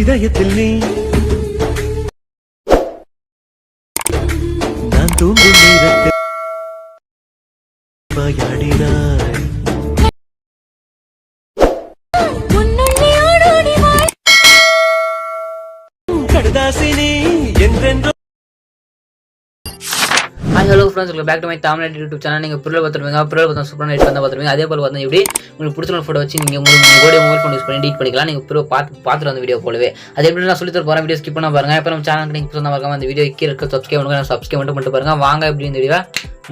இதயத்தில் நீ நான் தூங்கும் நேரத்தில் மாயாடினாய் கடதாசினி என்றென்றோ. Hi hello friends, back to my Tamil YouTube channel. நீங்கள் பொருள் பார்த்துருவீங்க, பொருள் பார்த்தா சூப்பராக எடிட் பண்ண பார்த்துருவீங்க. அதே போல் பார்த்தா எப்படி உங்களுக்கு பிடிச்ச ஃபோட்டோ வச்சு நீங்கள் உங்களுடைய மொபைல் ஃபோன் யூஸ் பண்ணி எடிட் பண்ணிக்கலாம். நீங்கள் பொருள் பார்த்துட்டு அந்த வீடியோ போலவே அது எப்படி நான் சொல்லி தர போகிறேன். வீடியோ ஸ்கிப் பண்ண பாருங்க. இப்போ நம்ம சேனலுக்கு நீங்கள் சொன்ன பார்க்காம அந்த வீடியோ கீழே இருக்க சப்ஸ்கிரைப் பண்ணிட்டு பாருங்க. வாங்க எப்படி இந்த வீடியோ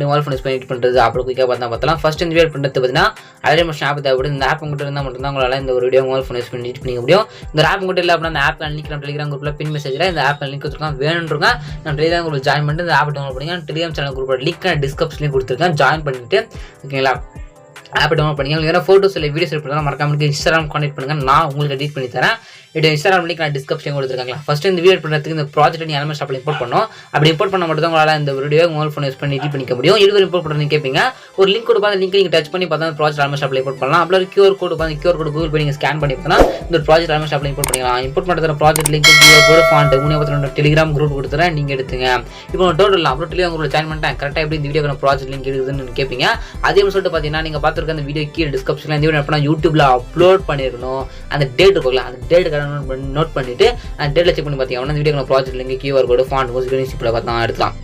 மொபைல் ஃபோன் யூஸ் பண்ணி எடிட் பண்ணுறது அப்படி குயிக்காக பார்த்தலாம். ஃபர்ஸ்ட் இந்த வீடியோ பண்ணுறது பார்த்தீங்கன்னா அலைட் மோஷன் ஆப் தேவைப்படுது. இந்த ஆப் மட்டும் இருந்தால் மட்டும்தான் உங்களால் இந்த ஒரு வீடியோ மொபைல் ஃபோன் யூஸ் பண்ணி எடிட் பண்ணிக்க முடியும். இந்த ஆப் மட்டும் இல்லை அப்படின்னா அந்த ஆப் லிங்க் நம்ம டெலிகிராம் குரூப்பில் பின் மெசேஜில் இந்த ஆப் லிங்க் வச்சிருக்கோம். வேணுன்றங்க நான் டெலிகிராம் குரூப் ஜாயின் பண்ணிட்டு இந்த ஆப் டவுன்லோட் பண்ணிங்க. டெலிகிராம் சேனல் குரூப்போட லிங்க் நான் டிஸ்கிரிப்ஷன்லேயும் கொடுத்துருக்கேன். ஜாயின் பண்ணிட்டு ஓகேங்களா ஆப் டவுன்லோட் பண்ணிங்க. உங்களுக்கு ஏன்னா ஃபோட்டோஸ் இல்லை வீடியோஸ் எடுத்து மறக்காம இன்ஸ்டாகிராம் கான்டெக்ட் பண்ணுங்க. நான் உங்களுக்கு எடிட் பண்ணி தரேன். இன்ஸ்டாகிராம் லிங்க் நான் டிஸ்கிரிப்ஷன் கொடுத்துருக்காங்களா. ஃபர்ஸ்ட் இந்த வீடியோ பண்ணுறதுக்கு இந்த ப்ராஜெக்ட் நீ எலமெண்ட்ஸ் அப்படி இம்போர்ட் பண்ணோம். அப்படி இம்போர்ட் பண்ண மட்டும் தான் உங்களால் இந்த வீடியோ மொபைல் ஃபோன் யூஸ் பண்ணி எடிட் பண்ணிக்க முடியும். இது இம்போர்ட் பண்ணுறது கேட்பீங்க. ஒரு லிங்க் கொடுப்பா, அந்த லிங்க் நீங்கள் டச் பண்ணி பார்த்தா ப்ராஜெக்ட் எலமெண்ட்ஸ் அப்படி இம்போர்ட் பண்ணலாம். அப்படி QR கோடு பார்த்து QR கோடு கூகுள் போய் நீங்கள் ஸ்கேன் பண்ணி பார்த்தா இந்த ப்ராஜெக்ட் எலமெண்ட்ஸ் அப்படி இம்போர்ட் பண்ணிக்கலாம். இம்போர்ட் பண்ணுற ப்ராஜெக்ட் லிங்க் QR கோடு ஃபாண்ட் 332 டெலிகிராம் குரூப் கொடுத்துறேன், நீங்கள் எடுத்துங்க. இப்போ டோட்டல் அப்புறம் டெலிகிராம் குரூப் ஜாயின் பண்ணிட்டேன். கரெக்டாக எப்படி இந்த வீடியோ ப்ராஜெக்ட் லிங்க் இருக்குதுன்னு கேட்பீங்க. அதே மாதிரி சொல்லிட்டு பார்த்தீங்கன்னா நீங்கள் பார்த்துருக்க அந்த வீடியோ கீழே டிஸ்கிரிப்ஷனில் இந்த வீடியோ எப்படின்னா யூடியூப்ல அப்லோட் பண்ணிருக்கணும். அந்த டேட் இருக்குல்ல, அந்த டேட்டுக்கு நோட் பண்ணிட்டு அந்த டேட்ல செக் பண்ணி பார்த்தீங்கன்னா இந்த வீடியோ ப்ராஜெக்ட் லிங்க் QR கோடு ஃபாண்ட் மியூசிக்கில் பார்த்தா எடுக்கலாம்.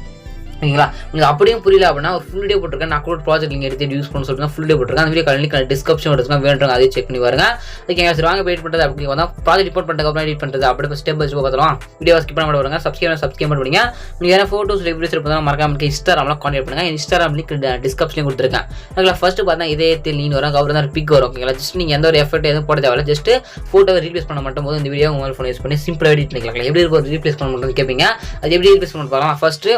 ஓகேங்களா, உங்களுக்கு அப்படியும் புரியல அப்படின்னா ஒரு ஃபுல் வீடியோ போட்டிருக்கேன். நான் கூட ப்ராஜெக்ட் லிங்க் எடுத்து யூஸ் பண்ண சொல்லிட்டு ஃபுல் வீடியோ போட்டிருக்கேன். அந்த வீடியோ லிங்க் டிஸ்கிரிப்ஷன் எடுத்துக்கலாம். வேணுங்க அதையும் செக் பண்ணி பாருங்க. ஓகேங்க, சரி வாங்க எடிட் பண்ணுறது அப்படி வந்தால் ப்ராஜெக்ட் ரிப்போர்ட் பண்ணுறதுக்கு அப்புறம் எடிட் பண்ணுறது அப்படி ஸ்டெப் பை ஸ்டெப் பார்த்துலாம். வீடியோ ஸ்கிப் பண்ண வருங்க. சப்ஸ்கிரைப் பண்ணுவீங்க. நீங்கள் ஏன்னா ஃபோட்டோஸ் வீடியோஸ் எடுப்பதால் மறக்காம இன்ஸ்டாகிராமில் கான்டெக்ட் பண்ணுங்க. இன்ஸ்டாகிராம் லிங்க் டிஸ்கிரிப்ஷன் கொடுத்துருக்கேன். ஓகேங்களா, ஃபர்ஸ்ட் பார்த்தா இதயத்தில் நீ வரும், அப்புறம் தான் பிக் வரும். ஓகேங்களா, ஜஸ்ட் நீங்கள் எந்த ஒரு எஃபர்ட் எதுவும் போட தேவையில்ல. ஜஸ்ட் ஃபோட்டோவை ரீப்ளேஸ் பண்ண மட்டும் போது இந்த வீடியோ மொபைல் ஃபோன் யூஸ் பண்ணி சிம்பிளாக எடிட் பண்ணிக்கலாம். எப்படி இருக்கும் ரீப்ளேஸ் பண்ண மட்டும் கேட்பீங்க. அது எப்படி ரீப்ளேஸ் பண்ண பார்க்கலாம். ஃபர்ஸ்ட்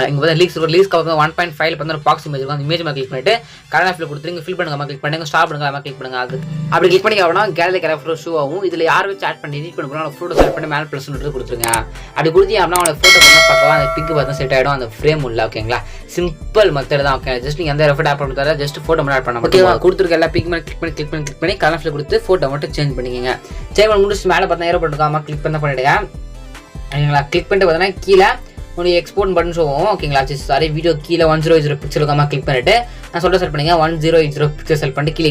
இங்கே வந்து லீஸ்க்கு வந்து 1.5 வந்து ஒரு பாக்ஸ் இமேஜ் இருக்கும். அந்த இமேஜ் கிளிக் பண்ணிட்டு கலர் ஃபில் கொடுத்துருங்க. ஃபில் பண்ணுங்க, கிளிக் பண்ணுங்க, ஸ்டாப் பண்ணுங்க, கிளிக் பண்ணுங்க. அது அப்படி கிளிக் பண்ணி அப்படின்னா கேலரி கலர் ஷோ ஆகும். இதில் யார் வச்சு ஆட் பண்ணி எடிட் பண்ண போகிறோம் ஃபோட்டோ செலக்ட் பண்ணி மேலே ப்ளஸ் கொடுத்துருங்க. அப்படி கொடுத்தீங்க அப்படின்னா அவங்களோட ஃபோட்டோ பண்ண பார்க்கலாம். அந்த பிக்கு பார்த்தா செட் ஆகிடும். அந்த ஃப்ரேம் உள்ள ஓகேங்களா, சிம்பிள் மெத்தட் தான். ஓகே, ஜஸ்ட் நீங்கள் எந்த எஃபர்ட் ஆட் பண்ணுறதா ஜஸ்ட் ஃபோட்டோ மட்டும் ஆட் பண்ண ஓகேவா. கொடுத்துருக்க எல்லா பிக் மேலே கிளிக் பண்ணி கலர் ஃபில் கொடுத்து ஃபோட்டோ மட்டும் சேஞ்ச் பண்ணிக்கங்க. சேஞ்ச் பண்ணி முடிச்சு மேலே பார்த்தா ஏரோ பண்ணிருக்காம கிளிக் பண்ணிடுங்க. ஓகேங்களா, கிளிக் பண்ணிட்டு பார்த்தீங்கன்னா கீழே உங்களுக்கு எக்ஸ்போர்ட் பட்டன் ஷோவும். ஓகேங்களா, சாரி வீடியோ கீழே 100 பிக்சர் இருக்காம கிளிக் பண்ணிட்டு நான் சொல்ல செலக்ட் பண்ணிங்க 100 பிக்சர் செலக்ட் பண்ணிட்டு கீழே